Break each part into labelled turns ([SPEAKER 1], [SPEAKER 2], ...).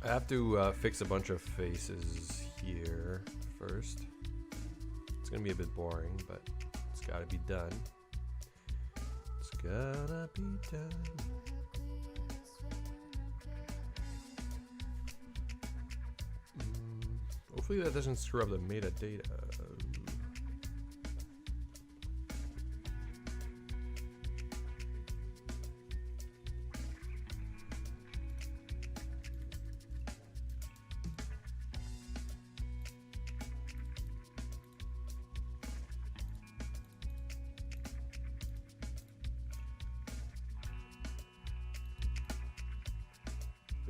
[SPEAKER 1] I have to fix a bunch of faces here first. It's gonna be a bit boring, but it's gotta be done. It's gotta be done. Hopefully that doesn't screw up the metadata.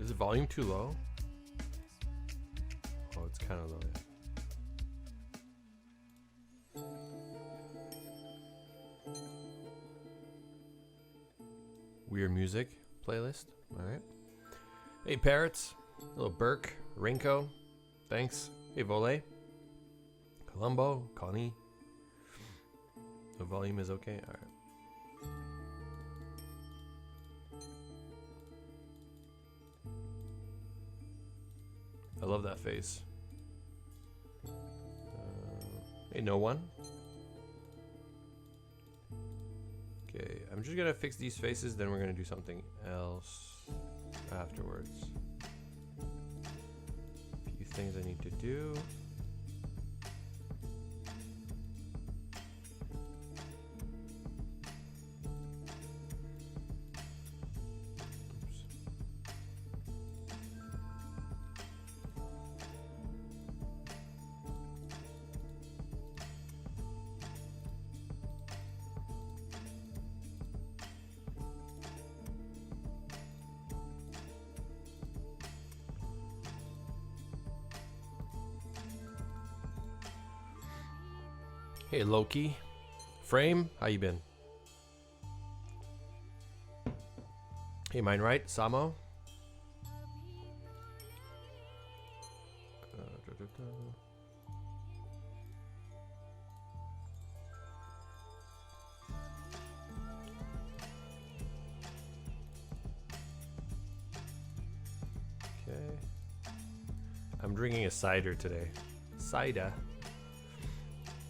[SPEAKER 1] Is the volume too low? Oh, it's kind of low. Weird music playlist. All right. Hey, Parrots. Little Burke. Rinko. Thanks. Hey, Vole. Columbo. Connie. The volume is okay. All right. I love that face. Hey, no one. Okay, I'm just gonna fix these faces, then we're gonna do something else afterwards. A few things I need to do. Hey, Loki. Frame, how you been? Hey, mine right? Samo? Okay. I'm drinking a cider today. Cider.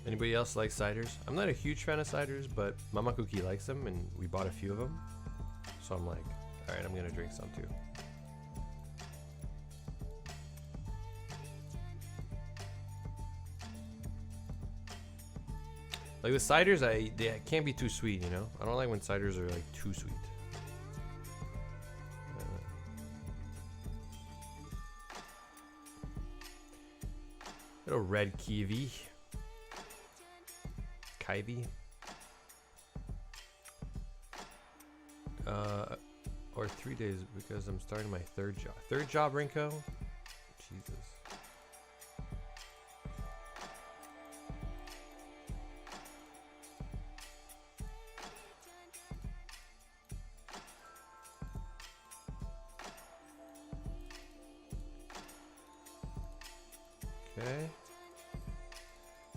[SPEAKER 1] Anybody else like ciders? I'm not a huge fan of ciders, but Mama Cookie likes them, and we bought a few of them. So I'm like, all right, I'm gonna drink some too. Like the ciders, they can't be too sweet, you know? I don't like when ciders are like too sweet. Little red kiwi. Ivy. Or 3 days because I'm starting my third job. Third job, Rinko? Jesus. Okay.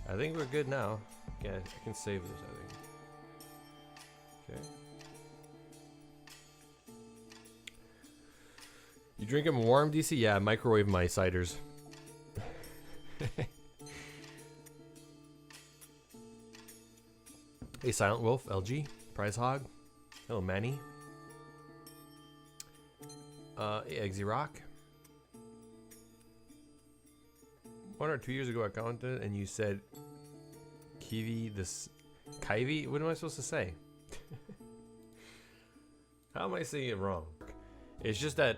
[SPEAKER 1] I think we're good now. Yeah, I can save this, I think. Okay. You drink them warm, DC? Yeah, microwave my ciders. Hey, Silent Wolf, LG, Prize Hog. Hello, Manny. Hey, Eggsy Rock. 1 or 2 years ago I commented and you said Kiwi, this Kiwi? What am I supposed to say? How am I saying it wrong? It's just that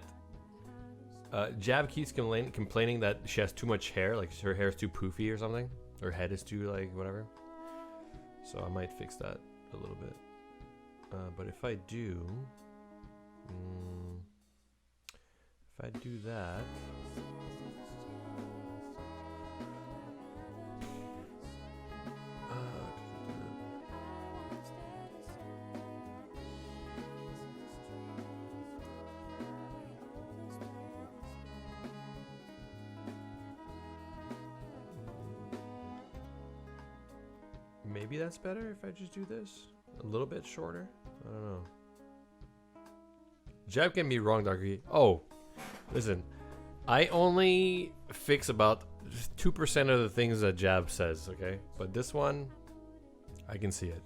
[SPEAKER 1] Jab keeps complaining that she has too much hair, like her hair is too poofy or something. Her head is too like whatever. So I might fix that a little bit. But if I do that, maybe that's better if I just do this a little bit shorter. I don't know. Jab can be wrong, Darky. Oh, listen. I only fix about 2% of the things that Jab says, okay? But this one, I can see it.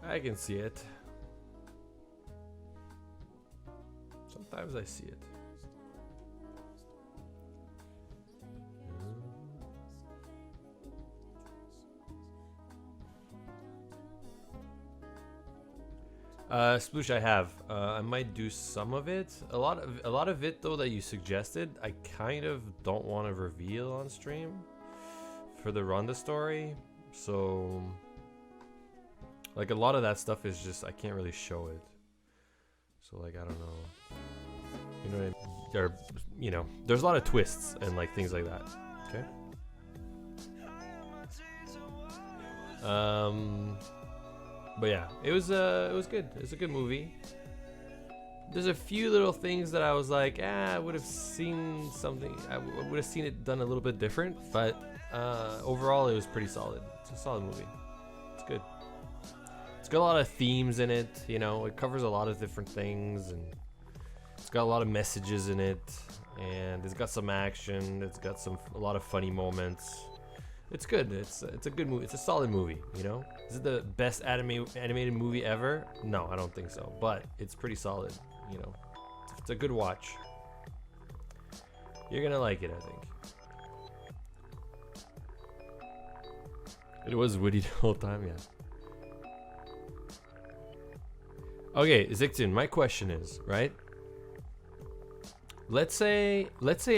[SPEAKER 1] I can see it. Sometimes I see it. Sploosh, I have. I might do some of it. A lot of it though that you suggested, I kind of don't want to reveal on stream for the Ronda story. So, like a lot of that stuff is just I can't really show it. So like I don't know. You know what I mean? Or you know, there's a lot of twists and like things like that. Okay. But yeah, it was good. It's a good movie. There's a few little things that I was like, I would have seen something. I would have seen it done a little bit different. But overall, it was pretty solid. It's a solid movie. It's good. It's got a lot of themes in it. You know, it covers a lot of different things, and it's got a lot of messages in it. And it's got some action. It's got a lot of funny moments. It's good. It's a good movie. It's a solid movie, you know? Is it the best animated movie ever? No, I don't think so. But it's pretty solid, you know? It's a good watch. You're gonna like it, I think. It was Woody the whole time, yeah. Okay, Zictin, my question is, right? Let's say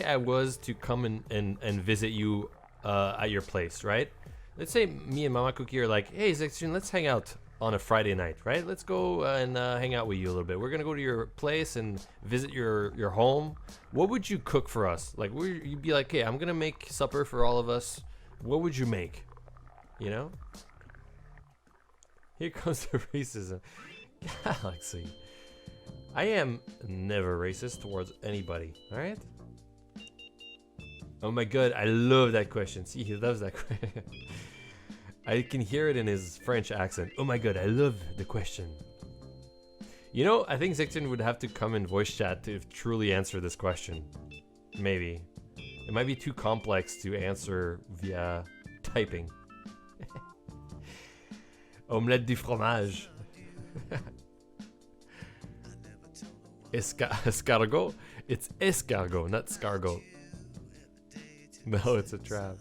[SPEAKER 1] I was to come and visit you at your place, right? Let's say me and Mama Cookie are like, hey Zextrin, let's hang out on a Friday night, right? Let's go and hang out with you a little bit. We're gonna go to your place and visit your home. What would you cook for us? Like, you'd be like, hey, I'm gonna make supper for all of us. What would you make? You know? Here comes the racism. Galaxy. I am never racist towards anybody, alright? Oh my god, I love that question. See, he loves that question. I can hear it in his French accent. Oh my god, I love the question. You know, I think Zicton would have to come in voice chat to truly answer this question. Maybe. It might be too complex to answer via typing. Omelette du fromage. Escargot? It's escargot, not scargot. No, it's a trap.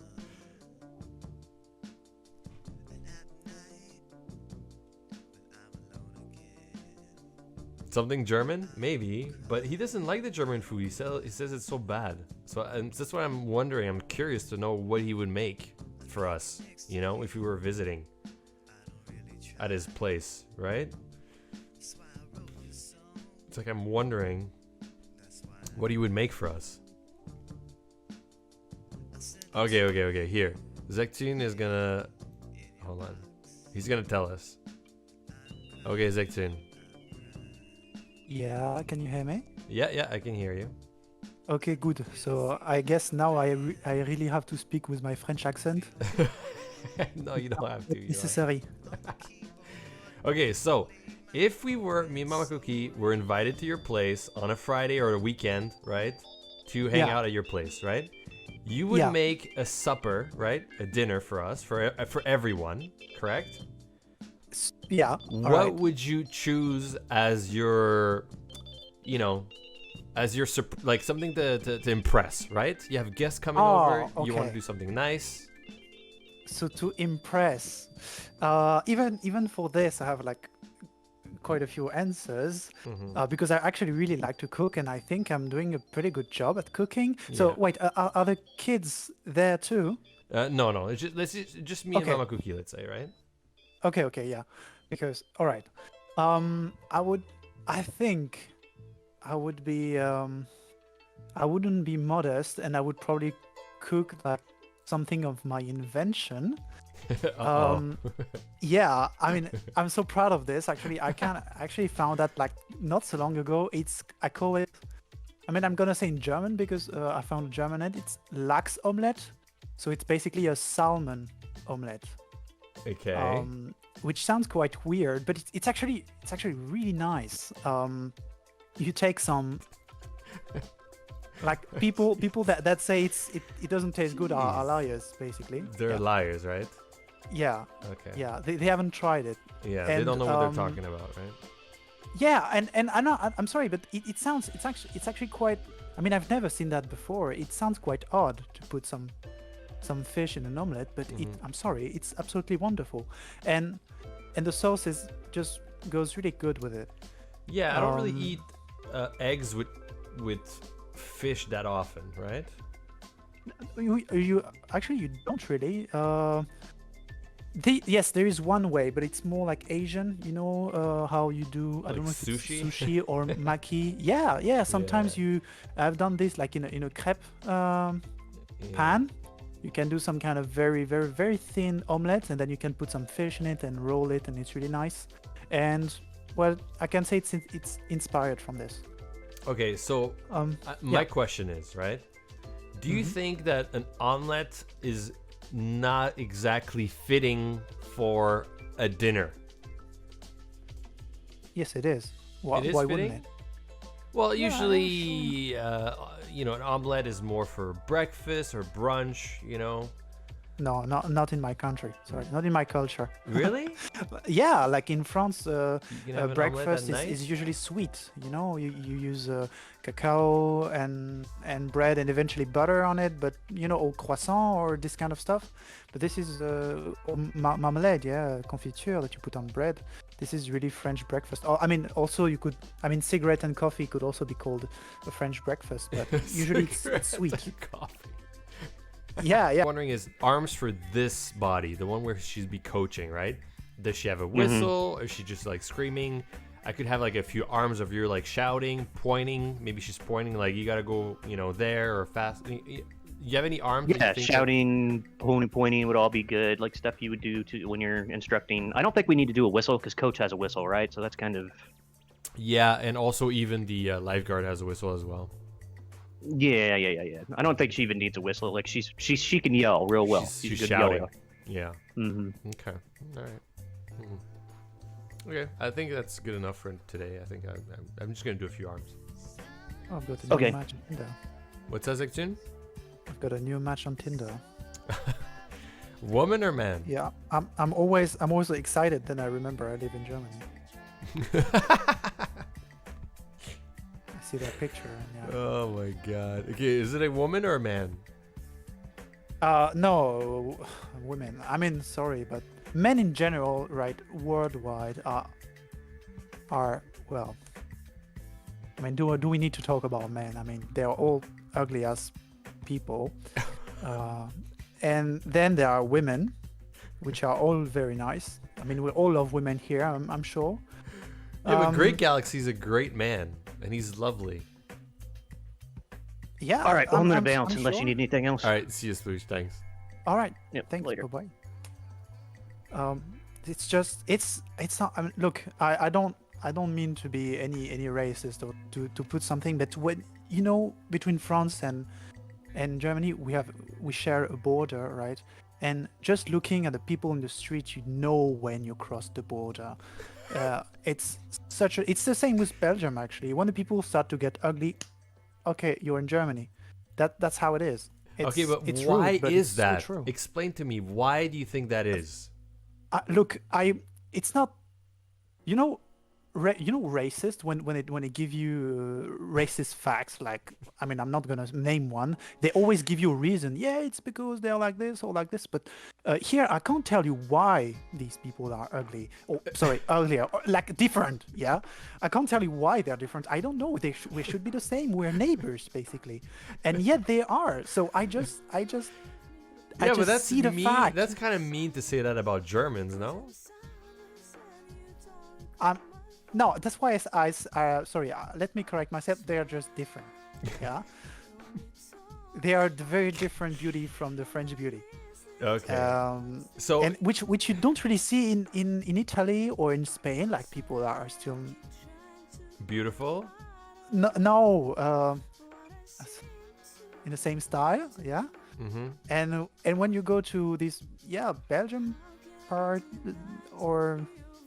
[SPEAKER 1] Something German? Maybe, but he doesn't like the German food. He says it's so bad. So that's what I'm wondering. I'm curious to know what he would make for us, you know, if we were visiting at his place, right? It's like I'm wondering what he would make for us. Okay. Here. Zectune is gonna... Hold on. He's gonna tell us. Okay, Zectune.
[SPEAKER 2] Yeah, can you hear me?
[SPEAKER 1] Yeah, I can hear you.
[SPEAKER 2] Okay, good. So I guess now I really have to speak with my French accent.
[SPEAKER 1] No, you don't have to.
[SPEAKER 2] Necessary.
[SPEAKER 1] Okay, so if me and Mama Cookie were invited to your place on a Friday or a weekend, right? To hang out at your place, right? You would make a supper, right? A dinner for us, for everyone, correct?
[SPEAKER 2] Yeah.
[SPEAKER 1] What would you choose as your, you know, as your like something to impress, right? You have guests coming over.
[SPEAKER 2] Okay.
[SPEAKER 1] You want to do something nice.
[SPEAKER 2] So to impress, even for this, I have like quite a few answers because I actually really like to cook, and I think I'm doing a pretty good job at cooking. So wait, are the kids there too?
[SPEAKER 1] No. It's just me and Mama Cookie, let's say, right?
[SPEAKER 2] Okay, yeah. Because all right, I think I would be I wouldn't be modest, and I would probably cook like something of my invention. Yeah, I mean, I'm so proud of this. Actually, I actually found that like not so long ago. I call it. I mean, I'm gonna say in German because I found a German name. It's Lachs omelette. So it's basically a salmon omelette.
[SPEAKER 1] Okay.
[SPEAKER 2] which sounds quite weird, but it's actually really nice. You take some like people that say it doesn't taste good are liars basically.
[SPEAKER 1] They're liars, right?
[SPEAKER 2] Yeah.
[SPEAKER 1] Okay.
[SPEAKER 2] Yeah, they haven't tried it.
[SPEAKER 1] Yeah, they don't know what they're talking about, right?
[SPEAKER 2] Yeah, and I'm sorry, but it sounds it's actually quite. I mean, I've never seen that before. It sounds quite odd to put some fish in an omelette, but I'm sorry, it's absolutely wonderful, and the sauce is just goes really good with it.
[SPEAKER 1] Yeah, I don't really eat eggs with fish that often, right?
[SPEAKER 2] You actually you don't really. Yes, there is one way, but it's more like Asian. You know how you do. I
[SPEAKER 1] Like
[SPEAKER 2] don't know if
[SPEAKER 1] sushi?
[SPEAKER 2] it's sushi or maki. Yeah. Sometimes I've done this like in a crepe pan. You can do some kind of very, very, very thin omelette, and then you can put some fish in it and roll it, and it's really nice. And well, I can say it's inspired from this.
[SPEAKER 1] Okay, so my question is, right? Do you think that an omelette is not exactly fitting for a dinner?
[SPEAKER 2] Yes, it is. Why
[SPEAKER 1] fitting?
[SPEAKER 2] wouldn't it?
[SPEAKER 1] Well, usually, an omelette is more for breakfast or brunch,
[SPEAKER 2] No, not in my country. Sorry, not in my culture.
[SPEAKER 1] Really?
[SPEAKER 2] Yeah, like in France,
[SPEAKER 1] You can have an
[SPEAKER 2] breakfast
[SPEAKER 1] omelette at night?
[SPEAKER 2] is usually sweet. You use cacao and bread and eventually butter on it, but or croissant or this kind of stuff. But this is marmalade, confiture that you put on bread. This is really French breakfast. Oh, I mean, also cigarette and coffee could also be called a French breakfast, but usually it's sweet.
[SPEAKER 1] Coffee.
[SPEAKER 2] Yeah.
[SPEAKER 1] Wondering is arms for this body, the one where she'd be coaching, right? Does she have a whistle? Or is she just like screaming? I could have like a few arms of you like shouting, pointing. Maybe she's pointing like you gotta go, there or fast. You have any arms?
[SPEAKER 3] Yeah, shouting, pointing would all be good. Like stuff you would do when you're instructing. I don't think we need to do a whistle because coach has a whistle, right? So that's kind of.
[SPEAKER 1] Yeah, and also even the lifeguard has a whistle as well.
[SPEAKER 3] Yeah. I don't think she even needs a whistle. Like she can yell real well.
[SPEAKER 1] She's
[SPEAKER 3] a good
[SPEAKER 1] shouting.
[SPEAKER 3] yeller.
[SPEAKER 1] Yeah. Okay. All right. Okay, I think that's good enough for today. I think I'm just gonna do a few arms.
[SPEAKER 2] Oh, I've got a new match on Tinder.
[SPEAKER 1] What's that, June?
[SPEAKER 2] I've got a new match on Tinder.
[SPEAKER 1] Woman or man?
[SPEAKER 2] Yeah, I'm always excited. Then I remember I live in Germany. I see that picture. And, yeah.
[SPEAKER 1] Oh my god. Okay, is it a woman or a man?
[SPEAKER 2] No, women. I mean, sorry, but men in general, right, worldwide are well. I mean, do we need to talk about men? I mean, they are all ugly as people, and then there are women, which are all very nice. I mean, we all love women here. I'm sure.
[SPEAKER 1] Yeah, but Great Galaxy's a great man, and he's lovely.
[SPEAKER 2] Yeah.
[SPEAKER 3] All right, I'm gonna
[SPEAKER 2] I'm
[SPEAKER 3] bounce unless
[SPEAKER 2] sure.
[SPEAKER 3] you need anything else.
[SPEAKER 1] All right, see you, Sploosh. Thanks.
[SPEAKER 2] All right.
[SPEAKER 3] Yep,
[SPEAKER 2] Thanks.
[SPEAKER 3] later.
[SPEAKER 2] Bye bye. It's just it's not. I mean, look, I don't mean to be any racist or to put something, but when between France and Germany we share a border, right? And just looking at the people in the street, when you cross the border. It's the same with Belgium actually. When the people start to get ugly, okay, you're in Germany. That's how it is.
[SPEAKER 1] Okay, but
[SPEAKER 2] it's
[SPEAKER 1] why
[SPEAKER 2] rude, but
[SPEAKER 1] is
[SPEAKER 2] it's
[SPEAKER 1] that?
[SPEAKER 2] So true.
[SPEAKER 1] Explain to me. Why do you think that is?
[SPEAKER 2] Look, it's not, racist when they give you racist facts. Like, I mean, I'm not gonna name one. They always give you a reason. Yeah, it's because they're like this or like this. But here, I can't tell you why these people are ugly. Or sorry, uglier, or like different. Yeah, I can't tell you why they're different. I don't know. We should be the same. We're neighbors basically, and yet they are. So I just
[SPEAKER 1] But that's
[SPEAKER 2] see the
[SPEAKER 1] mean.
[SPEAKER 2] fact.
[SPEAKER 1] That's kind of mean to say that about Germans, no?
[SPEAKER 2] No, that's why sorry. Let me correct myself. They are just different. Yeah, they are the very different beauty from the French beauty.
[SPEAKER 1] Okay.
[SPEAKER 2] So and which you don't really see in Italy or in Spain. Like people are still
[SPEAKER 1] beautiful.
[SPEAKER 2] No, in the same style. Yeah.
[SPEAKER 1] Mm-hmm.
[SPEAKER 2] And when you go to this, Belgium, part or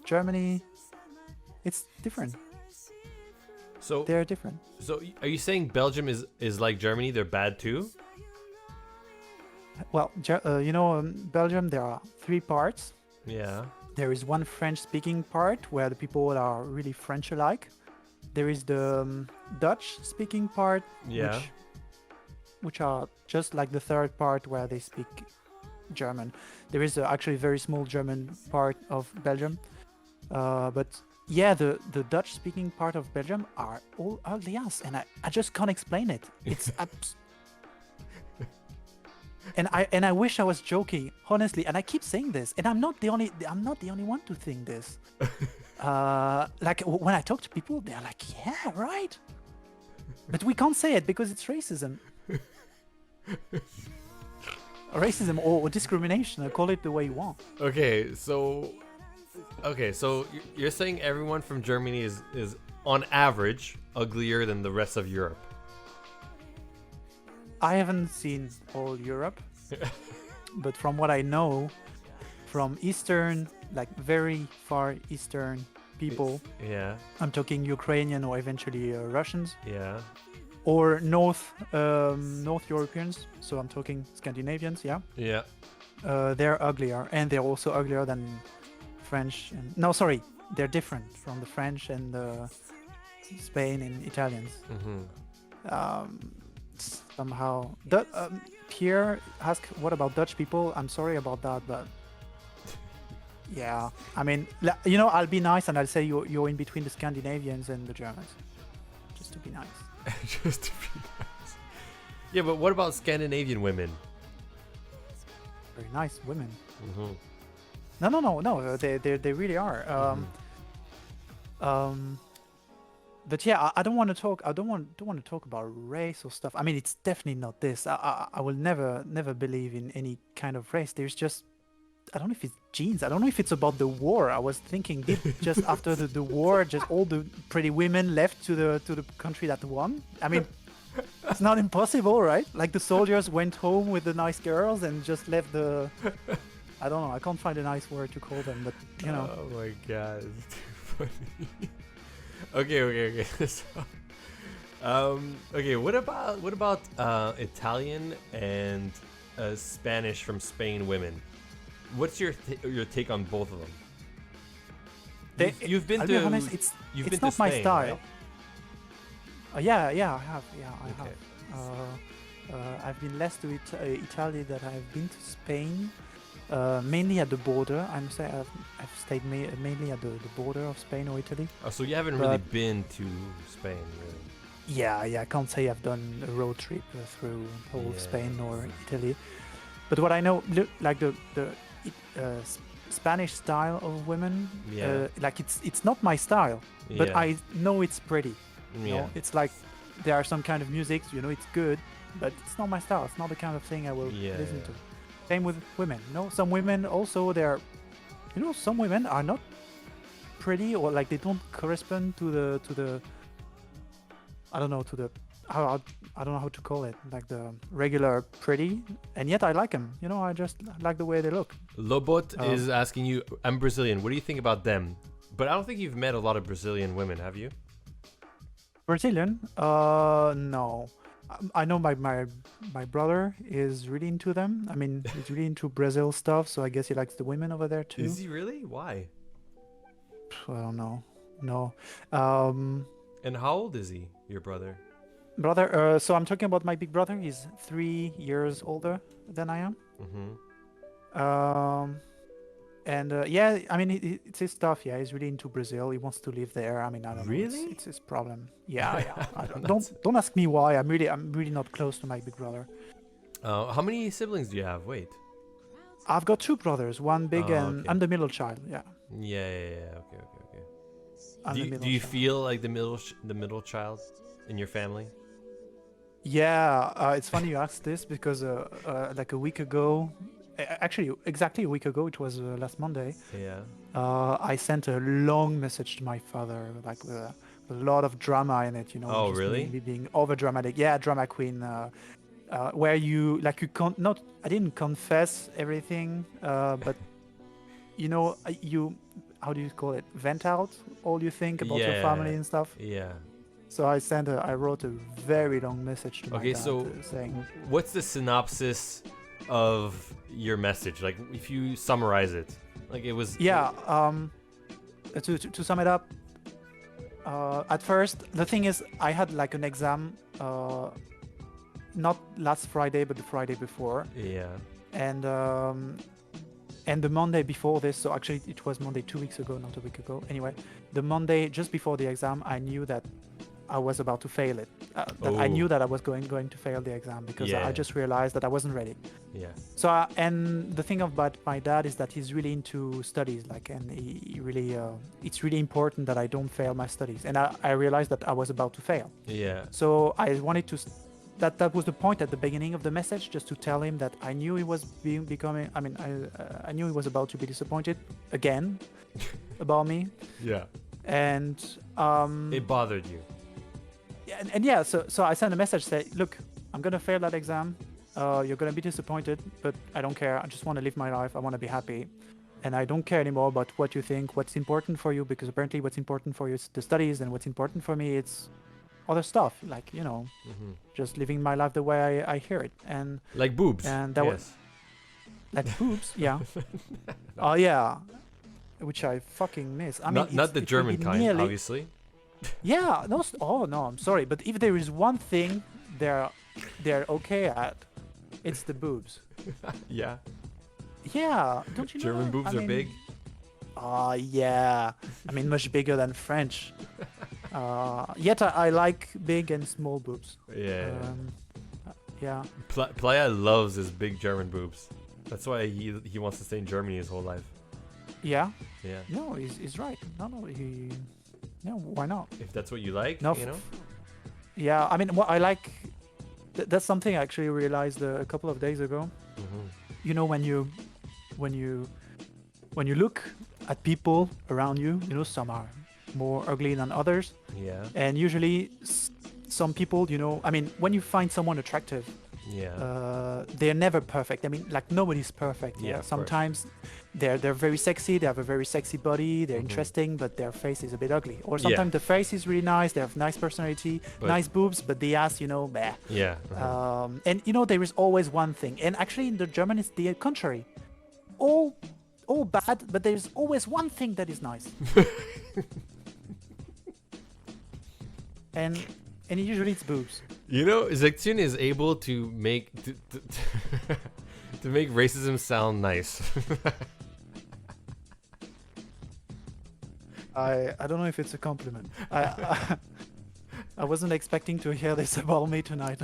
[SPEAKER 2] Germany. It's different.
[SPEAKER 1] So
[SPEAKER 2] They're different.
[SPEAKER 1] So are you saying Belgium is like Germany? They're bad too?
[SPEAKER 2] Well, Belgium, there are 3 parts.
[SPEAKER 1] Yeah.
[SPEAKER 2] There is one French-speaking part where the people are really French-alike. There is the Dutch-speaking part,
[SPEAKER 1] Yeah.
[SPEAKER 2] which are just like the 3rd part where they speak German. There is actually a very small German part of Belgium, but yeah, the Dutch-speaking part of Belgium are all ugly ass, and I just can't explain it. It's and I wish I was joking, honestly. And I keep saying this, and I'm not the only one to think this. Like when I talk to people, they're like, "Yeah, right," but we can't say it because it's racism. Racism or discrimination. Call it the way you want.
[SPEAKER 1] Okay, so you're saying everyone from Germany is on average uglier than the rest of Europe.
[SPEAKER 2] I haven't seen all Europe, but from what I know, from Eastern, like very far Eastern people,
[SPEAKER 1] Yeah.
[SPEAKER 2] I'm talking Ukrainian or eventually Russians,
[SPEAKER 1] Yeah.
[SPEAKER 2] or North Europeans, so I'm talking Scandinavians, yeah.
[SPEAKER 1] Yeah.
[SPEAKER 2] They're uglier, and they're also uglier than French. No, sorry, they're different from the French and Spain and Italians. Somehow, Pierre asked, "What about Dutch people?" I'm sorry about that, but yeah, I mean, I'll be nice and I'll say you're in between the Scandinavians and the Germans, just to be nice.
[SPEAKER 1] Just to be nice. Yeah, but what about Scandinavian women?
[SPEAKER 2] Very nice women. No. They really are. But yeah, I don't want to talk. I don't want to talk about race or stuff. I mean, it's definitely not this. I will never believe in any kind of race. There's just, I don't know if it's genes. I don't know if it's about the war. I was thinking, did just after the war, just all the pretty women left to the country that won? I mean, it's not impossible, right? Like the soldiers went home with the nice girls and just left the. I don't know. I can't find a nice word to call them, but you know.
[SPEAKER 1] Oh my god, it's too funny. Okay. So, okay. What about Italian and Spanish from Spain women? What's your take on both of them? You've been
[SPEAKER 2] I'll
[SPEAKER 1] to.
[SPEAKER 2] be honest, it's not
[SPEAKER 1] to
[SPEAKER 2] my
[SPEAKER 1] Spain,
[SPEAKER 2] style.
[SPEAKER 1] right?
[SPEAKER 2] Yeah, I have.
[SPEAKER 1] Okay.
[SPEAKER 2] I've been less to Italy than I've been to Spain. Mainly at the border. I'm saying I've stayed mainly at the border of Spain or Italy.
[SPEAKER 1] Oh, so you haven't really been to Spain, really?
[SPEAKER 2] Yeah. I can't say I've done a road trip through whole Spain or Italy. But what I know, like the Spanish style of women, like it's not my style, but I know it's pretty. You know? It's like there are some kind of music, it's good, but it's not my style. It's not the kind of thing I will listen to. Same with women. Some women also some women are not pretty, or like they don't correspond to the I don't know how to call it, like the regular pretty, and yet I like them. I just like the way they look.
[SPEAKER 1] Lobot is asking you, I'm Brazilian. What do you think about them? But I don't think you've met a lot of Brazilian women, have you?
[SPEAKER 2] Brazilian? No. I know my brother is really into them. I mean, he's really into Brazil stuff, so I guess he likes the women over there too.
[SPEAKER 1] Is he really? Why?
[SPEAKER 2] I don't know. No.
[SPEAKER 1] And how old is he, your brother?
[SPEAKER 2] So I'm talking about my big brother. He's 3 years older than I am. And I mean, it's his stuff. Yeah, he's really into Brazil. He wants to live there. I mean, I don't know.
[SPEAKER 1] Really?
[SPEAKER 2] It's his problem. Yeah. Don't ask me why. I'm really not close to my big brother.
[SPEAKER 1] How many siblings do you have? Wait.
[SPEAKER 2] I've got 2 brothers. One big, and
[SPEAKER 1] okay.
[SPEAKER 2] I'm the middle child. Yeah.
[SPEAKER 1] Yeah. Okay.
[SPEAKER 2] I'm
[SPEAKER 1] Do you feel like the middle child in your family?
[SPEAKER 2] Yeah. It's funny you asked this because like a week ago. Actually, exactly a week ago, it was last Monday.
[SPEAKER 1] Yeah.
[SPEAKER 2] I sent a long message to my father, like with a lot of drama in it.
[SPEAKER 1] Oh,
[SPEAKER 2] just
[SPEAKER 1] really?
[SPEAKER 2] Me being over dramatic. Yeah, drama queen. Where you can't not. I didn't confess everything, but you how do you call it? Vent out all you think about your family and stuff.
[SPEAKER 1] Yeah.
[SPEAKER 2] So I wrote a very long message to my
[SPEAKER 1] Okay,
[SPEAKER 2] dad
[SPEAKER 1] so
[SPEAKER 2] saying,
[SPEAKER 1] what's the synopsis of your message? Like, if you summarize it, like it was.
[SPEAKER 2] yeah. To sum it up, at first the thing is I had like an exam, not last Friday but the Friday before,
[SPEAKER 1] Yeah.
[SPEAKER 2] and the Monday before this, so actually it was Monday 2 weeks ago, not a week ago. Anyway, the Monday just before the exam, I knew that I was about to fail it. That I knew that I was going to fail the exam because
[SPEAKER 1] Yeah.
[SPEAKER 2] I just realized that I wasn't ready.
[SPEAKER 1] Yeah.
[SPEAKER 2] So and the thing about my dad is that he's really into studies, like, and he really it's really important that I don't fail my studies. And I realized that I was about to fail.
[SPEAKER 1] Yeah.
[SPEAKER 2] So I wanted to. That was the point at the beginning of the message, just to tell him that I knew he was becoming. I mean, I knew he was about to be disappointed again about me,
[SPEAKER 1] Yeah.
[SPEAKER 2] and
[SPEAKER 1] It bothered you.
[SPEAKER 2] and yeah. So I sent a message say, look, I'm gonna fail that exam. You're gonna be disappointed, but I don't care. I just want to live my life. I want to be happy, and I don't care anymore about what you think, what's important for you, because apparently what's important for you is the studies, and what's important for me it's other stuff, like just living my life the way I hear it, and
[SPEAKER 1] Like boobs.
[SPEAKER 2] and that was
[SPEAKER 1] Yes.
[SPEAKER 2] like boobs, yeah. Oh yeah, which I fucking miss. I mean,
[SPEAKER 1] Not the
[SPEAKER 2] it will
[SPEAKER 1] German
[SPEAKER 2] be
[SPEAKER 1] kind,
[SPEAKER 2] nearly-
[SPEAKER 1] obviously.
[SPEAKER 2] Yeah, no. Oh no, I'm sorry, but if there is one thing they're okay at, it's the boobs.
[SPEAKER 1] Yeah.
[SPEAKER 2] Yeah, don't you know?
[SPEAKER 1] German
[SPEAKER 2] that?
[SPEAKER 1] boobs
[SPEAKER 2] I
[SPEAKER 1] are
[SPEAKER 2] mean,
[SPEAKER 1] big.
[SPEAKER 2] Oh yeah, I mean much bigger than French. Yet I like big and small boobs.
[SPEAKER 1] Yeah.
[SPEAKER 2] Yeah.
[SPEAKER 1] Playa loves his big German boobs. That's why he wants to stay in Germany his whole life.
[SPEAKER 2] Yeah.
[SPEAKER 1] Yeah.
[SPEAKER 2] No, he's right. No, he. Yeah, why not?
[SPEAKER 1] If that's what you like,
[SPEAKER 2] No.
[SPEAKER 1] you know.
[SPEAKER 2] Yeah, I mean, what I like. That's something I actually realized a couple of days ago.
[SPEAKER 1] Mm-hmm.
[SPEAKER 2] You know, when you look at people around you, some are more ugly than others,
[SPEAKER 1] Yeah.
[SPEAKER 2] and usually some people, I mean, when you find someone attractive,
[SPEAKER 1] Yeah.
[SPEAKER 2] they're never perfect. I mean, like nobody's perfect.
[SPEAKER 1] Yeah, of course.
[SPEAKER 2] Sometimes they're very sexy. They have a very sexy body. They're
[SPEAKER 1] Mhm.
[SPEAKER 2] interesting, but their face is a bit ugly. Or
[SPEAKER 1] Yeah.
[SPEAKER 2] sometimes the face is really nice. They have nice personality,
[SPEAKER 1] But-
[SPEAKER 2] nice boobs, but the ass, bah.
[SPEAKER 1] Yeah. Uh-huh.
[SPEAKER 2] And there is always one thing. And actually, in the German, it's the contrary. All bad, but there's always one thing that is nice. and usually it's boobs.
[SPEAKER 1] Zektun is able to make to make racism sound nice.
[SPEAKER 2] I don't know if it's a compliment. I wasn't expecting to hear this about me tonight.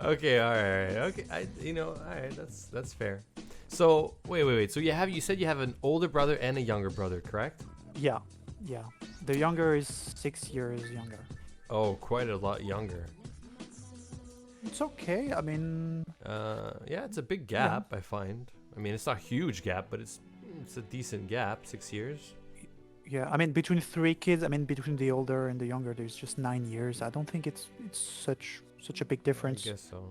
[SPEAKER 1] Okay, all right. Okay, all right. That's fair. So wait. So you said you have an older brother and a younger brother, correct?
[SPEAKER 2] Yeah. The younger is 6 years younger.
[SPEAKER 1] Oh, quite a lot younger.
[SPEAKER 2] It's okay. I mean,
[SPEAKER 1] Yeah, it's a big gap. I find. I mean, it's not a huge gap, but it's a decent gap. 6 years.
[SPEAKER 2] yeah. I mean, between 3 kids, I mean, between the older and the younger, there's just 9 years. I don't think it's such a big difference.
[SPEAKER 1] I guess so.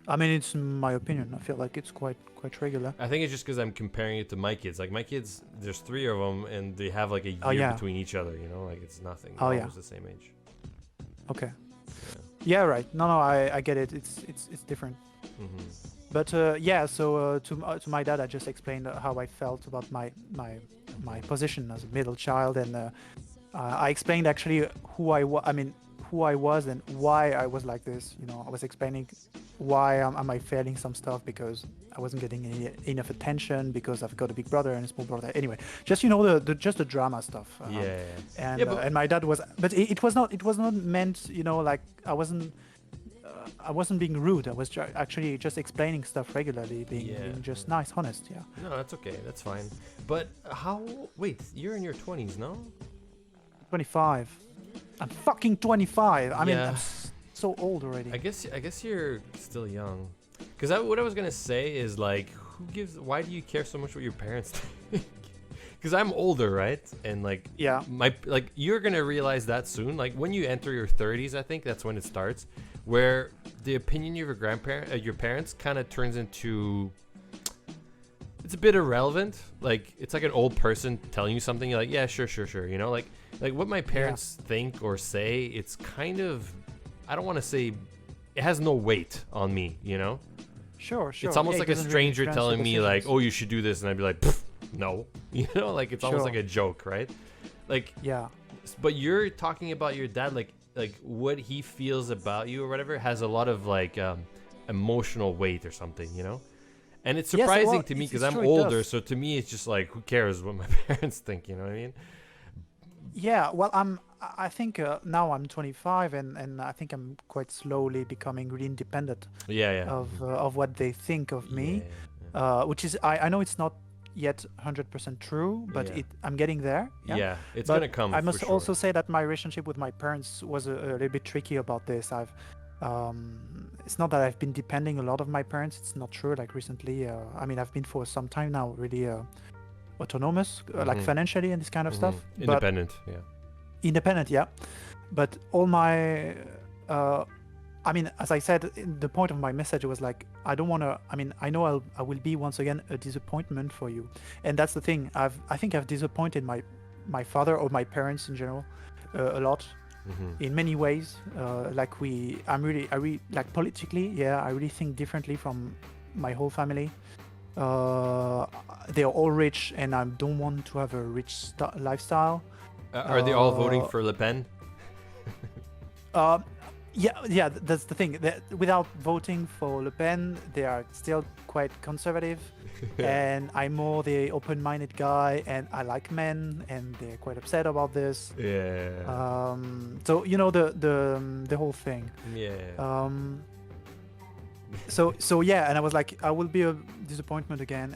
[SPEAKER 2] I mean, it's my opinion. I feel like it's quite regular.
[SPEAKER 1] I think it's just because I'm comparing it to my kids. Like my kids, there's 3 of them, and they have like a year
[SPEAKER 2] Oh, yeah.
[SPEAKER 1] between each other. Like it's nothing.
[SPEAKER 2] Oh,
[SPEAKER 1] They're
[SPEAKER 2] yeah.
[SPEAKER 1] almost the same age.
[SPEAKER 2] Okay.
[SPEAKER 1] Yeah.
[SPEAKER 2] Yeah. Right. No. I get it. It's different.
[SPEAKER 1] Mm-hmm.
[SPEAKER 2] But yeah, so to my dad, I just explained how I felt about my position as a middle child, and I explained actually who I was and why I was like this. I was explaining why am I failing some stuff, because I wasn't getting enough attention, because I've got a big brother and a small brother. Anyway, just the drama stuff.
[SPEAKER 1] Yeah.
[SPEAKER 2] And
[SPEAKER 1] Yeah, but-
[SPEAKER 2] and my dad was, but it was not meant, like I wasn't being rude. I was actually just explaining stuff regularly, being just nice, honest. Yeah.
[SPEAKER 1] No, that's okay. That's fine. But wait, you're in your 20s, no?
[SPEAKER 2] 25. I'm fucking 25. I mean,
[SPEAKER 1] Yeah.
[SPEAKER 2] I'm so old already.
[SPEAKER 1] I guess you're still young. Because what I was gonna say is like, why do you care so much what your parents think? Because I'm older, right? And like,
[SPEAKER 2] Yeah.
[SPEAKER 1] you're gonna realize that soon. Like when you enter your 30s, I think that's when it starts, where the opinion of your parents kind of turns into it's a bit irrelevant. Like it's like an old person telling you something. You're like, yeah, sure. You know, like what my parents think or say. It's kind of, I don't want to say, it has no weight on me. You know.
[SPEAKER 2] Sure.
[SPEAKER 1] It's almost like a stranger
[SPEAKER 2] really
[SPEAKER 1] telling me like,
[SPEAKER 2] decisions.
[SPEAKER 1] oh, you should do this, and I'd be like, no. You know, like it's almost
[SPEAKER 2] Sure.
[SPEAKER 1] like a joke, right? Like,
[SPEAKER 2] Yeah.
[SPEAKER 1] but you're talking about your dad, like what he feels about you or whatever has a lot of like emotional weight or something, you know. And it's
[SPEAKER 2] Yes,
[SPEAKER 1] surprising
[SPEAKER 2] well,
[SPEAKER 1] to me
[SPEAKER 2] it's
[SPEAKER 1] because I'm
[SPEAKER 2] true, it
[SPEAKER 1] older,
[SPEAKER 2] does.
[SPEAKER 1] so to me it's just like, who cares what my parents think, you know what I mean?
[SPEAKER 2] Yeah, well, I think now I'm 25, and I think I'm quite slowly becoming really independent
[SPEAKER 1] Yeah.
[SPEAKER 2] of what they think of me, which is I know it's not yet 100% true, but
[SPEAKER 1] Yeah.
[SPEAKER 2] I'm getting there.
[SPEAKER 1] Yeah, it's
[SPEAKER 2] But
[SPEAKER 1] gonna come.
[SPEAKER 2] I must
[SPEAKER 1] for sure.
[SPEAKER 2] also say that my relationship with my parents was a little bit tricky about this. It's not that I've been depending a lot of my parents. It's not true. Like recently, I mean, I've been for some time now really autonomous, like financially and this kind of stuff. But
[SPEAKER 1] Independent, yeah.
[SPEAKER 2] independent, yeah. But all my, I mean, as I said, the point of my message was like, I don't want to. I mean, I know I will be once again a disappointment for you, and that's the thing. I think I've disappointed my father or my parents in general a lot in many ways. Like I really like politically. Yeah, I really think differently from my whole family. They are all rich, and I don't want to have a rich lifestyle.
[SPEAKER 1] Are they all voting for Le Pen?
[SPEAKER 2] Yeah, that's the thing. Without voting for Le Pen, they are still quite conservative, and I'm more the open-minded guy, and I like men, and they're quite upset about this.
[SPEAKER 1] Yeah.
[SPEAKER 2] So you know the whole thing.
[SPEAKER 1] Yeah.
[SPEAKER 2] So yeah, and I was like, I will be a disappointment again,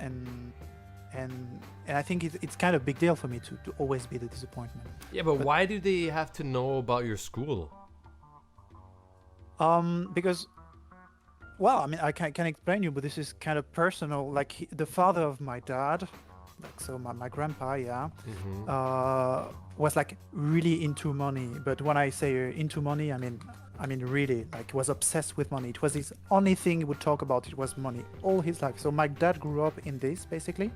[SPEAKER 2] and I think it's kind of a big deal for me to always be the disappointment.
[SPEAKER 1] Yeah, but why do they have to know about your school?
[SPEAKER 2] Because, well, I mean, I can explain you, but this is kind of personal. Like the father of my dad, like so my grandpa, yeah, was like really into money. But when I say into money, I mean really, like was obsessed with money. It was his only thing he would talk about. It was money all his life. So my dad grew up in this basically.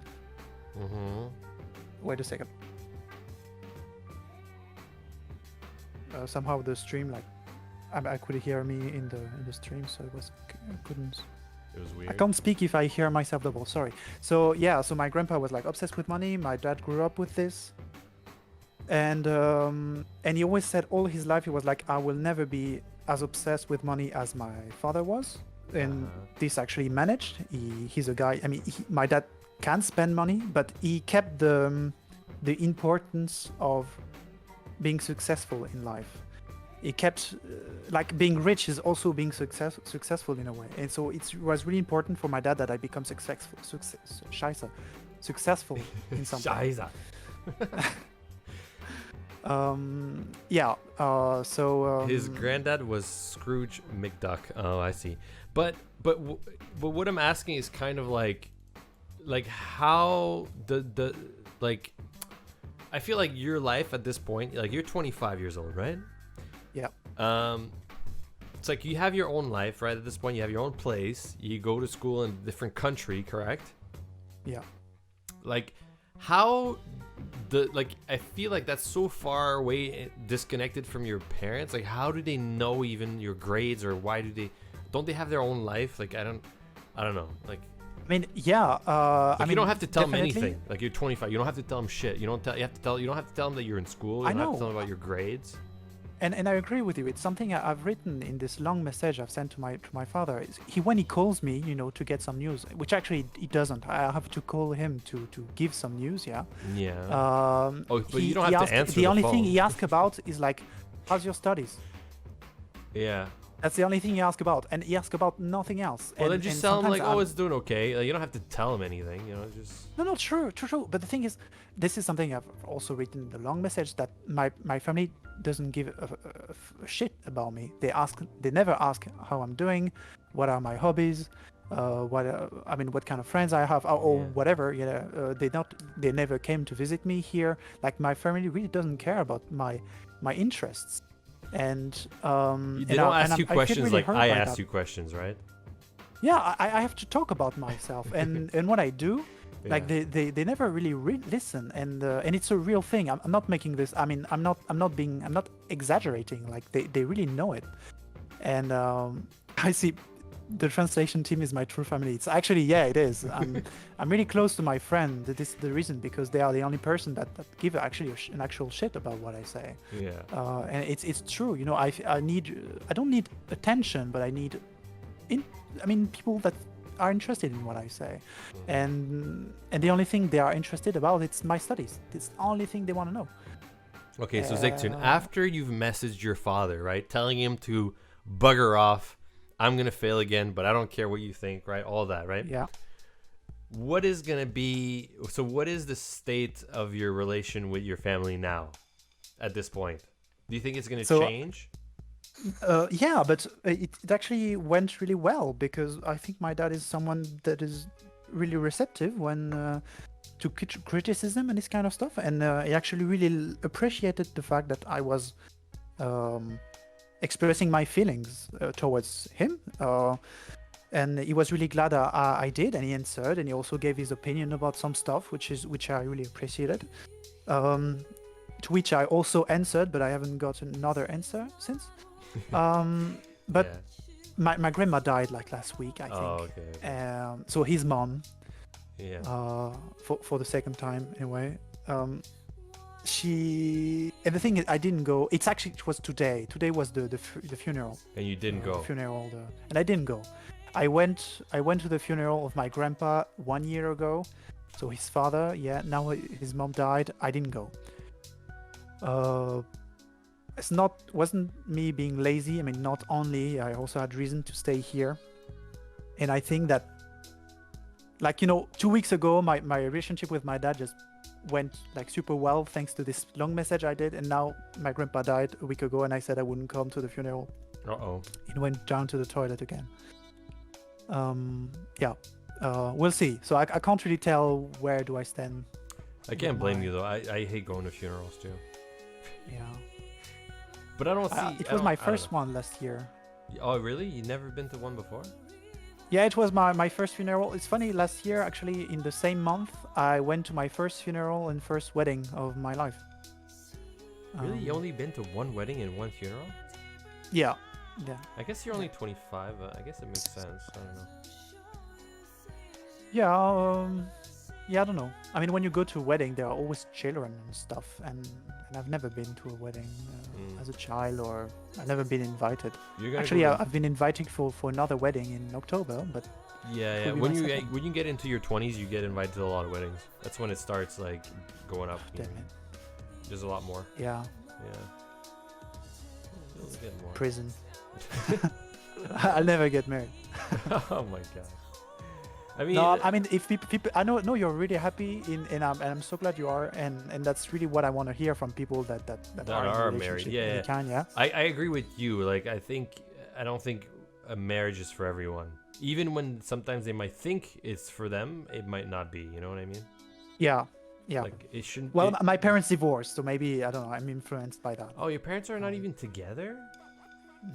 [SPEAKER 2] Wait a second. Somehow the stream like. I could hear me in the stream, so I couldn't.
[SPEAKER 1] It was weird.
[SPEAKER 2] I can't speak if I hear myself double. Sorry. So yeah, so my grandpa was like obsessed with money. My dad grew up with this, and he always said all his life he was like, I will never be as obsessed with money as my father was, and this actually managed. He's a guy. I mean, my dad can spend money, but he kept the importance of being successful in life. He kept like being rich is also being successful in a way, and so it was really important for my dad that I become successful in something.
[SPEAKER 1] Scheiße. His granddad was Scrooge McDuck. Oh, I see. But what I'm asking is kind of like how the like I feel like your life at this point, like you're 25 years old, right?
[SPEAKER 2] Yeah.
[SPEAKER 1] It's like you have your own life, right? At this point, you have your own place. You go to school in a different country, correct?
[SPEAKER 2] Yeah.
[SPEAKER 1] Like, how I feel like that's so far away, disconnected from your parents. Like, how do they know even your grades, or why don't they have their own life? Like, I don't know. Like,
[SPEAKER 2] I mean, yeah.
[SPEAKER 1] you don't have to tell them
[SPEAKER 2] definitely.
[SPEAKER 1] anything. Like, you're 25. You don't have to tell them shit. You don't have to tell them that you're in school. You don't have to tell them about your grades.
[SPEAKER 2] And I agree with you. It's something I've written in this long message I've sent to my father. When he calls me, to get some news, which actually he doesn't. I have to call him to give some news. Yeah.
[SPEAKER 1] Yeah. But you don't have to answer
[SPEAKER 2] the only
[SPEAKER 1] phone.
[SPEAKER 2] thing he asks about is like, how's your studies?
[SPEAKER 1] Yeah.
[SPEAKER 2] That's the only thing he asks about, and he asks about nothing else.
[SPEAKER 1] Well, then just tell him like, oh, it's doing okay. Like, you don't have to tell him anything. Just.
[SPEAKER 2] No, true. But the thing is, this is something I've also written in the long message, that my family doesn't give a shit about me. They never ask how I'm doing, what are my hobbies, what kind of friends I have, or whatever. They never came to visit me here. Like, my family really doesn't care about my interests. And
[SPEAKER 1] they don't ask you questions like I asked you questions, right?
[SPEAKER 2] Yeah, I have to talk about myself, and what I do Like they never really listen, and it's a real thing. I'm not making this. I mean, I'm not exaggerating. Like they really know it, and I see the translation team is my true family. It's actually, yeah, it is. I'm really close to my friend. This is the reason, because they are the only person that give actually an actual shit about what I say.
[SPEAKER 1] Yeah.
[SPEAKER 2] And it's true. You know, I don't need attention, but I need people that are interested in what I say, and the only thing they are interested about, it's my studies. It's the only thing they want to know.
[SPEAKER 1] Okay, so Zicton, after you've messaged your father, right, telling him to bugger off, I'm gonna fail again, but I don't care what you think, right? All that, right?
[SPEAKER 2] Yeah.
[SPEAKER 1] What is gonna be? So, what is the state of your relation with your family now, at this point? Do you think it's gonna change?
[SPEAKER 2] Yeah, but it actually went really well, because I think my dad is someone that is really receptive when to criticism and this kind of stuff, and he actually really appreciated the fact that I was expressing my feelings towards him, and he was really glad I did, and he answered, and he also gave his opinion about some stuff, which I really appreciated. To which I also answered, but I haven't got another answer since. But
[SPEAKER 1] Yeah.
[SPEAKER 2] my grandma died like last week, I think.
[SPEAKER 1] Oh, okay.
[SPEAKER 2] So his mom,
[SPEAKER 1] Yeah.
[SPEAKER 2] for the second time anyway. And the thing is, I didn't go. It was today. Today was the funeral.
[SPEAKER 1] And you didn't go.
[SPEAKER 2] Funeral, and I didn't go. I went to the funeral of my grandpa 1 year ago. So his father, yeah. Now his mom died. I didn't go. Wasn't me being lazy. I mean, not only, I also had reason to stay here. And I think that, 2 weeks ago, my relationship with my dad just went like super well thanks to this long message I did, and now my grandpa died a week ago, and I said I wouldn't come to the funeral. It went down to the toilet again. We'll see. So I can't really tell where do I stand.
[SPEAKER 1] I can't blame you though. I hate going to funerals too.
[SPEAKER 2] Yeah.
[SPEAKER 1] But I don't see.
[SPEAKER 2] It was my first one last year.
[SPEAKER 1] Oh really? You never been to one before?
[SPEAKER 2] Yeah, it was my first funeral. It's funny, last year, actually, in the same month, I went to my first funeral and first wedding of my life.
[SPEAKER 1] Really? You only been to one wedding and one funeral?
[SPEAKER 2] Yeah.
[SPEAKER 1] I guess you're only 25. I guess it makes sense. I don't know.
[SPEAKER 2] Yeah, I don't know. I mean, when you go to a wedding, there are always children and stuff, and I've never been to a wedding as a child, or I've never been invited. Actually, I've been invited for another wedding in October, but
[SPEAKER 1] yeah. When you get into your 20s, you get invited to a lot of weddings. That's when it starts like going up.
[SPEAKER 2] Damn it.
[SPEAKER 1] There's a lot more.
[SPEAKER 2] Yeah.
[SPEAKER 1] You'll get more.
[SPEAKER 2] Prison. I'll never get married.
[SPEAKER 1] Oh my god. I mean,
[SPEAKER 2] no, I mean, if people, I know you're really happy, and I'm so glad you are, and that's really what I want to hear from people that are
[SPEAKER 1] married.
[SPEAKER 2] Yeah.
[SPEAKER 1] I agree with you. Like, I don't think a marriage is for everyone. Even when sometimes they might think it's for them, it might not be. You know what I mean?
[SPEAKER 2] Yeah.
[SPEAKER 1] Like, it shouldn't.
[SPEAKER 2] Well, my parents divorced, so maybe, I don't know, I'm influenced by that.
[SPEAKER 1] Oh, your parents are not even together?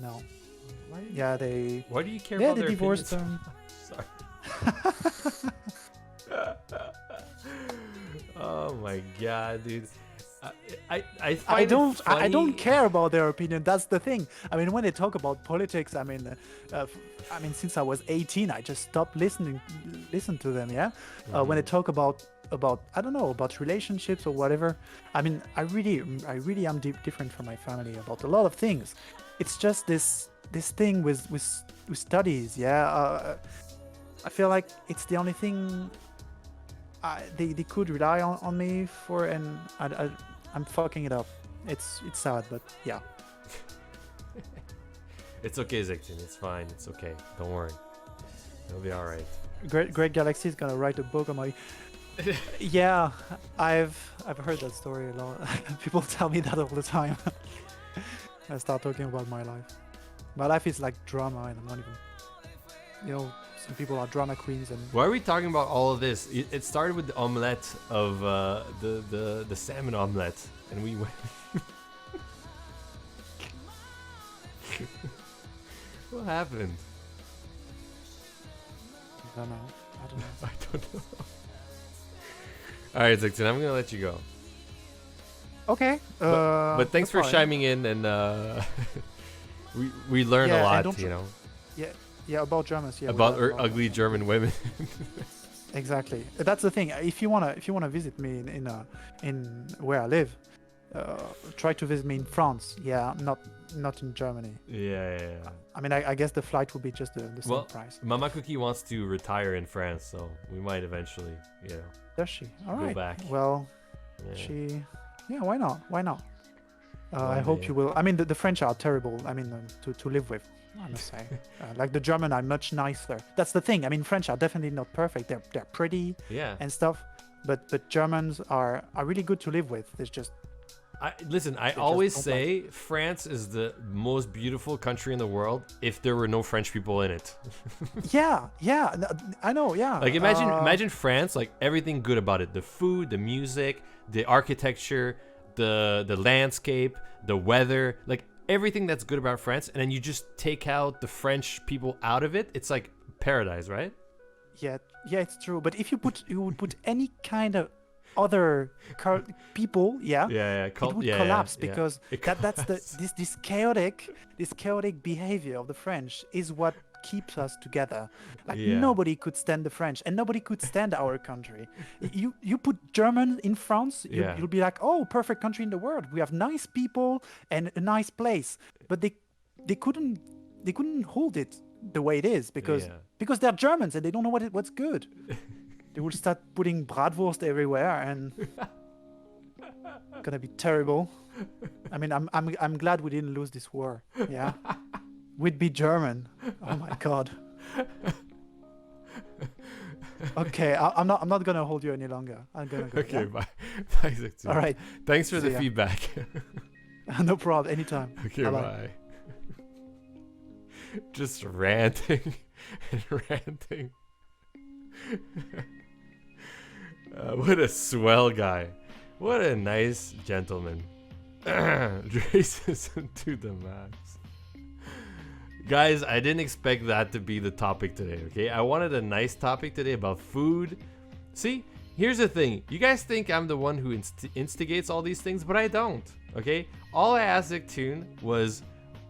[SPEAKER 2] No.
[SPEAKER 1] Why do you care about
[SPEAKER 2] they
[SPEAKER 1] their
[SPEAKER 2] divorced
[SPEAKER 1] opinions? Sorry. Oh my god, dude. I
[SPEAKER 2] don't care about their opinion. That's the thing. I mean, when they talk about politics, I mean, since I was 18, I just stopped listen to them. Yeah. When they talk about I don't know, about relationships or whatever, I mean, I really am different from my family about a lot of things. It's just this thing with studies. Yeah. I feel like it's the only thing they could rely on me for, and I'm fucking it up. It's sad, but yeah.
[SPEAKER 1] It's okay, Zicton. It's fine. It's okay. Don't worry. It'll be all right.
[SPEAKER 2] Great Galaxy is gonna write a book on my. Yeah, I've heard that story a lot. People tell me that all the time. I start talking about my life. My life is like drama, and I'm not even. Some people are drama queens, and.
[SPEAKER 1] Why are we talking about all of this? It started with the omelette of the salmon omelette, and we went. What happened?
[SPEAKER 2] I don't know.
[SPEAKER 1] I don't know. All right, Zixon, I'm gonna let you go.
[SPEAKER 2] Okay.
[SPEAKER 1] But thanks for
[SPEAKER 2] fine.
[SPEAKER 1] chiming in, and we learned
[SPEAKER 2] Yeah,
[SPEAKER 1] a
[SPEAKER 2] and
[SPEAKER 1] lot,
[SPEAKER 2] don't
[SPEAKER 1] you know,
[SPEAKER 2] Yeah, about Germans. Yeah, we
[SPEAKER 1] about
[SPEAKER 2] learned a lot.
[SPEAKER 1] ugly German women.
[SPEAKER 2] Exactly. That's the thing. If you wanna visit me in where I live, try to visit me in France. Yeah, not in Germany.
[SPEAKER 1] Yeah.
[SPEAKER 2] I mean, I guess the flight will be just the same
[SPEAKER 1] Well,
[SPEAKER 2] price.
[SPEAKER 1] Mama Cookie wants to retire in France, so we might eventually, you know,
[SPEAKER 2] Does she? All
[SPEAKER 1] go
[SPEAKER 2] right.
[SPEAKER 1] back.
[SPEAKER 2] Well,
[SPEAKER 1] Yeah.
[SPEAKER 2] yeah. Why not? Why not? I
[SPEAKER 1] One
[SPEAKER 2] hope
[SPEAKER 1] day.
[SPEAKER 2] you will. I mean, the French are terrible. I mean, to live with, I must say. Like the German are much nicer. That's the thing. I mean, French are definitely not perfect. They're pretty
[SPEAKER 1] Yeah.
[SPEAKER 2] and stuff, but Germans are really good to live with. It's just
[SPEAKER 1] Listen, I
[SPEAKER 2] just
[SPEAKER 1] always
[SPEAKER 2] don't
[SPEAKER 1] say France is the most beautiful country in the world if there were no French people in it.
[SPEAKER 2] yeah. I know. Yeah.
[SPEAKER 1] Like imagine France, like everything good about it. The food, the music, the architecture, the landscape, the weather, like everything that's good about France, and then you just take out the French people out of it, it's like paradise, right?
[SPEAKER 2] Yeah, it's true. But if you would put any kind of other people,
[SPEAKER 1] Yeah,
[SPEAKER 2] it would collapse because
[SPEAKER 1] It
[SPEAKER 2] that's
[SPEAKER 1] collapses.
[SPEAKER 2] this chaotic behavior of the French is what keeps us together. Like
[SPEAKER 1] Yeah.
[SPEAKER 2] nobody could stand the French and nobody could stand our country. You put German in France,
[SPEAKER 1] Yeah.
[SPEAKER 2] you'll be like, oh, perfect country in the world. We have nice people and a nice place. But they couldn't hold it the way it is because they're Germans and they don't know what's good. They will start putting bratwurst everywhere and gonna be terrible. I mean, I'm glad we didn't lose this war. Yeah, we'd be German. Oh my god. Okay, I'm not gonna hold you any longer. I'm gonna go.
[SPEAKER 1] Okay,
[SPEAKER 2] Yeah?
[SPEAKER 1] bye. Bye, Zixon.
[SPEAKER 2] All right.
[SPEAKER 1] Thanks for the
[SPEAKER 2] See ya.
[SPEAKER 1] feedback.
[SPEAKER 2] No problem. Anytime.
[SPEAKER 1] Okay,
[SPEAKER 2] Bye-bye.
[SPEAKER 1] bye. Just ranting and ranting. What a swell guy. What a nice gentleman. Racism to the max. Guys, I didn't expect that to be the topic today, okay? I wanted a nice topic today about food. See, here's the thing. You guys think I'm the one who instigates all these things, but I don't, okay? All I asked Zictune was,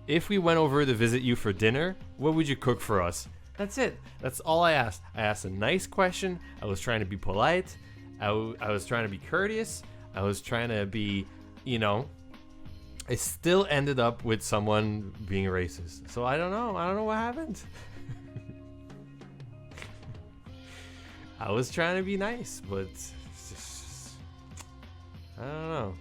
[SPEAKER 1] if we went over to visit you for dinner, what would you cook for us? That's it. That's all I asked. I asked a nice question. I was trying to be polite. I was trying to be courteous. I was trying to be, you know, I still ended up with someone being racist. So I don't know. I don't know what happened. I was trying to be nice, but it's just, I don't know.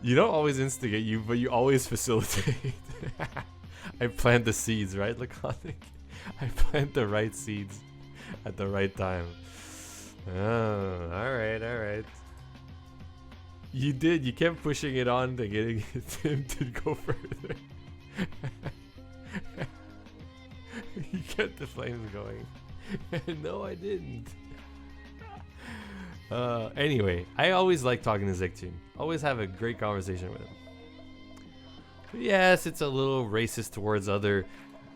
[SPEAKER 1] You don't always instigate you, but you always facilitate. I plant the seeds, right, Laconic? I plant the right seeds at the right time. Oh, alright. You did. You kept pushing it on to getting him to go further. You kept the flames going. No, I didn't. Anyway, I always like talking to Zictune. Always have a great conversation with him. Yes, it's a little racist towards other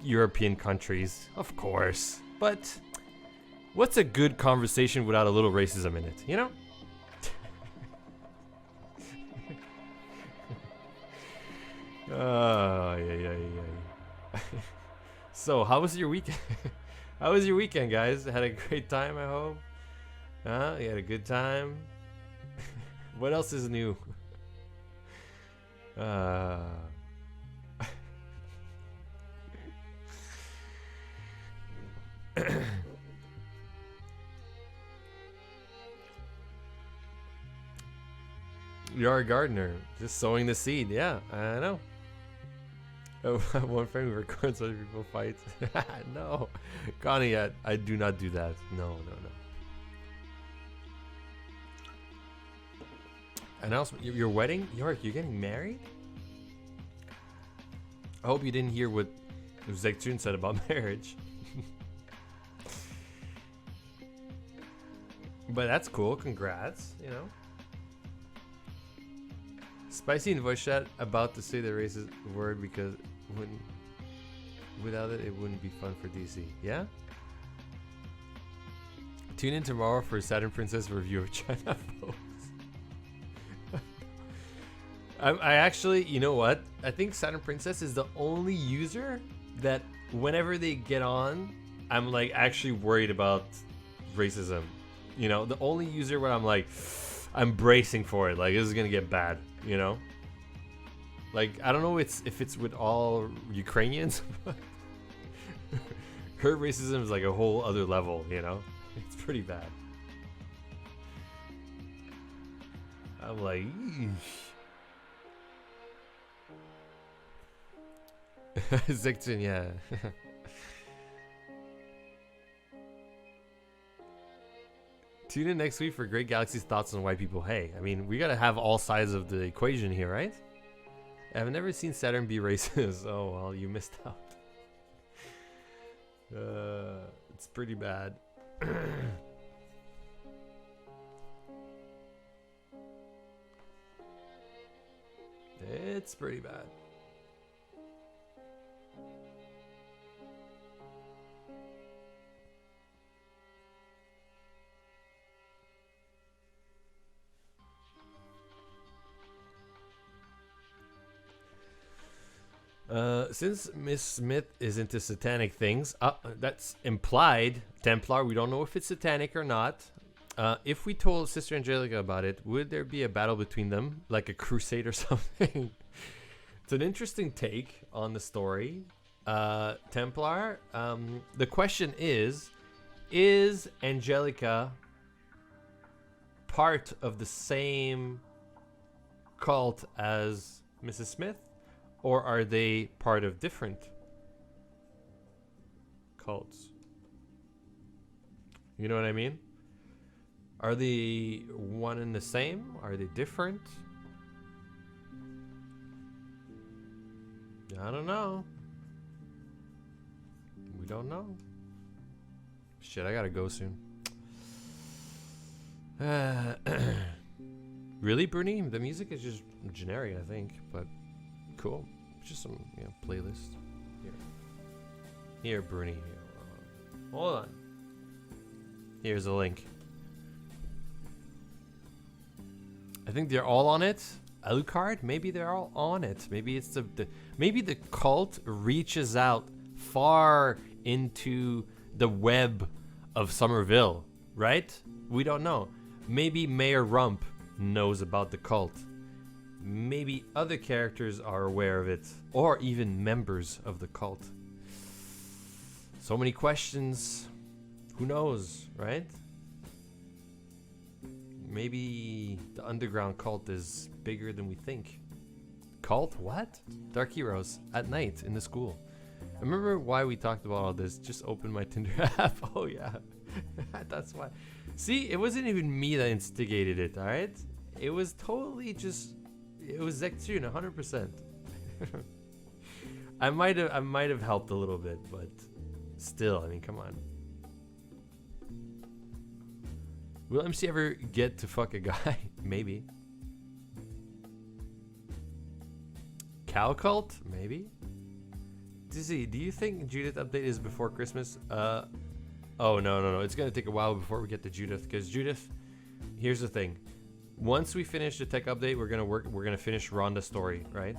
[SPEAKER 1] European countries, of course. But what's a good conversation without a little racism in it, you know? Oh, yeah. So, how was your weekend? How was your weekend, guys? Had a great time, I hope. You had a good time. What else is new? You're a gardener, just sowing the seed. Yeah, I know. Oh, one friend who records other people fight. No, Connie, I do not do that. No. Announcement: your wedding, York. You're getting married. I hope you didn't hear what Zectune said about marriage. But that's cool. Congrats. You know. Spicy and voice chat about to say the racist word because without it, it wouldn't be fun for DC. Yeah? Tune in tomorrow for Saturn Princess review of China Post. I actually, you know what? I think Saturn Princess is the only user that whenever they get on, I'm like actually worried about racism. You know, the only user where I'm like, I'm bracing for it. Like, this is gonna get bad. You know, like I don't know if it's with all Ukrainians. But her racism is like a whole other level. You know, it's pretty bad. I'm like, Zicton, yeah. Tune in next week for Great Galaxy's thoughts on white people. Hey, I mean, we gotta have all sides of the equation here, right? I've never seen Saturn be racist. Oh, well, you missed out. It's pretty bad. It's pretty bad. Since Miss Smith is into satanic things, that's implied. Templar, we don't know if it's satanic or not. If we told Sister Angelica about it, would there be a battle between them, like a crusade or something? It's an interesting take on the story. Templar, the question is Angelica part of the same cult as Mrs. Smith? Or are they part of different cults? You know what I mean? Are they one and the same? Are they different? I don't know. We don't know. Shit, I gotta go soon. Really, Bernie? The music is just generic, I think, but cool. Just some, playlist. Here, Bruni. Hold on. Here's a link. I think they're all on it. Alucard? Maybe they're all on it. Maybe it's maybe the cult reaches out far into the web of Somerville, right? We don't know. Maybe Mayor Rump knows about the cult. Maybe other characters are aware of it, or even members of the cult. So many questions. Who knows, right? Maybe the underground cult is bigger than we think. Cult? What? Dark Heroes at night in the school. I remember why we talked about all this. Just open my Tinder app. Oh yeah, that's why. See, it wasn't even me that instigated it. All right, it was totally just. It was Zectune, 100%. I might have helped a little bit, but still, I mean, come on. Will MC ever get to fuck a guy? Maybe. Cow cult? Maybe. Dizzy, do you think Judith update is before Christmas? Oh no. It's gonna take a while before we get to Judith, because Judith, here's the thing. Once we finish the tech update, we're gonna finish Rhonda's story, right?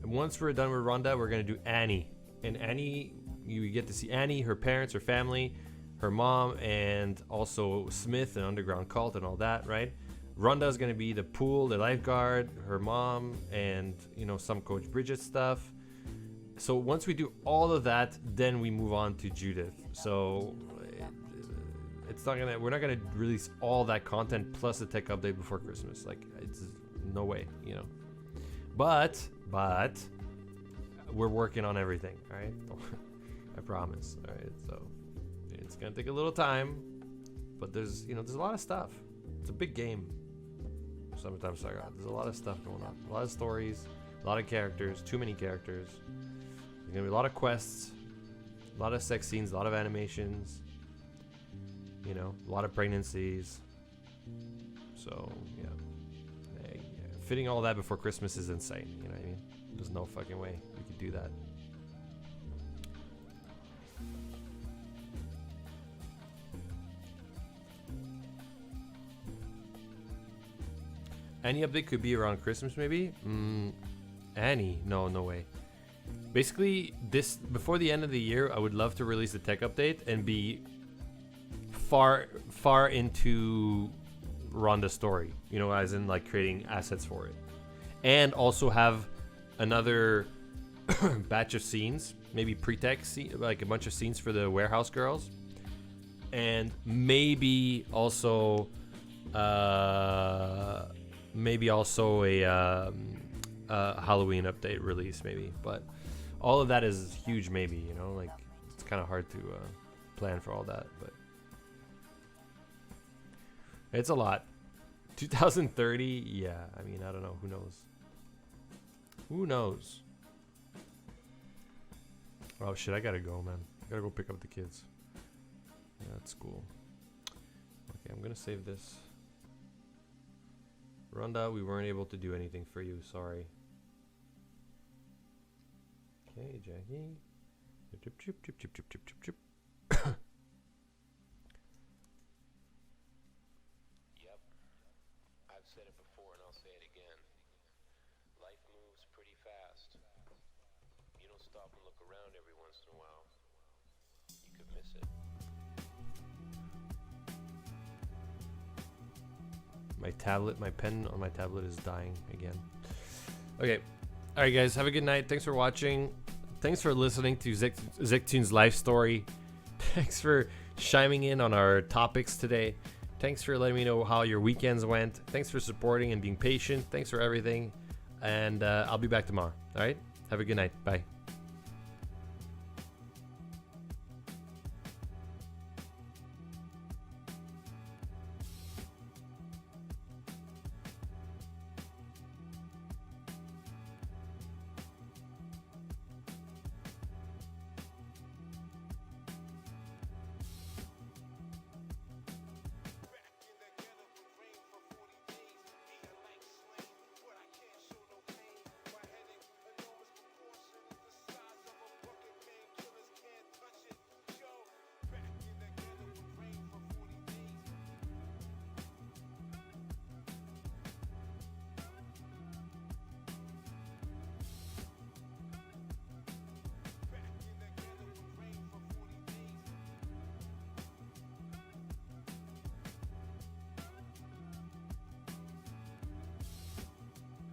[SPEAKER 1] And once we're done with Rhonda, we're gonna do Annie. And Annie, you get to see Annie, her parents, her family, her mom, and also Smith and Underground Cult and all that, right? Rhonda's gonna be the pool, the lifeguard, her mom, and some Coach Bridget stuff. So once we do all of that, then we move on to Judith. So we're not gonna release all that content plus the tech update before Christmas. Like, it's no way, But we're working on everything, all right? I promise, all right? So it's gonna take a little time, but there's a lot of stuff. It's a big game. Summertime Saga. There's a lot of stuff going on. A lot of stories, a lot of characters, too many characters. There's gonna be a lot of quests, a lot of sex scenes, a lot of animations. A lot of pregnancies. So, yeah. Fitting all that before Christmas is insane. You know what I mean? There's no fucking way we could do that. Any update could be around Christmas, maybe. Annie, no way. Basically, before the end of the year, I would love to release the tech update and be far into Rhonda's story. You know, as in like creating assets for it, and also have another batch of scenes, maybe pre-tech, like a bunch of scenes for the warehouse girls, and maybe also a Halloween update release, maybe. But all of that is huge, maybe. You know, like it's kind of hard to plan for all that, but it's a lot. 2030, yeah. I mean, I don't know. Who knows? Who knows? Oh shit! I gotta go, man. I gotta go pick up the kids. Yeah, that's cool. Okay, I'm gonna save this. Rhonda, we weren't able to do anything for you. Sorry. Okay, Jackie. Chip, chip, chip, chip, chip, chip, chip, chip.
[SPEAKER 4] Yep. I've said it before and I'll say it again. Life moves pretty fast. You don't stop and look around every once in a while, you could miss it.
[SPEAKER 1] My pen on my tablet is dying again. Okay. All right, guys. Have a good night. Thanks for watching. Thanks for listening to Zectoon's life story. Thanks for chiming in on our topics today. Thanks for letting me know how your weekends went. Thanks for supporting and being patient. Thanks for everything. And I'll be back tomorrow. All right? Have a good night. Bye.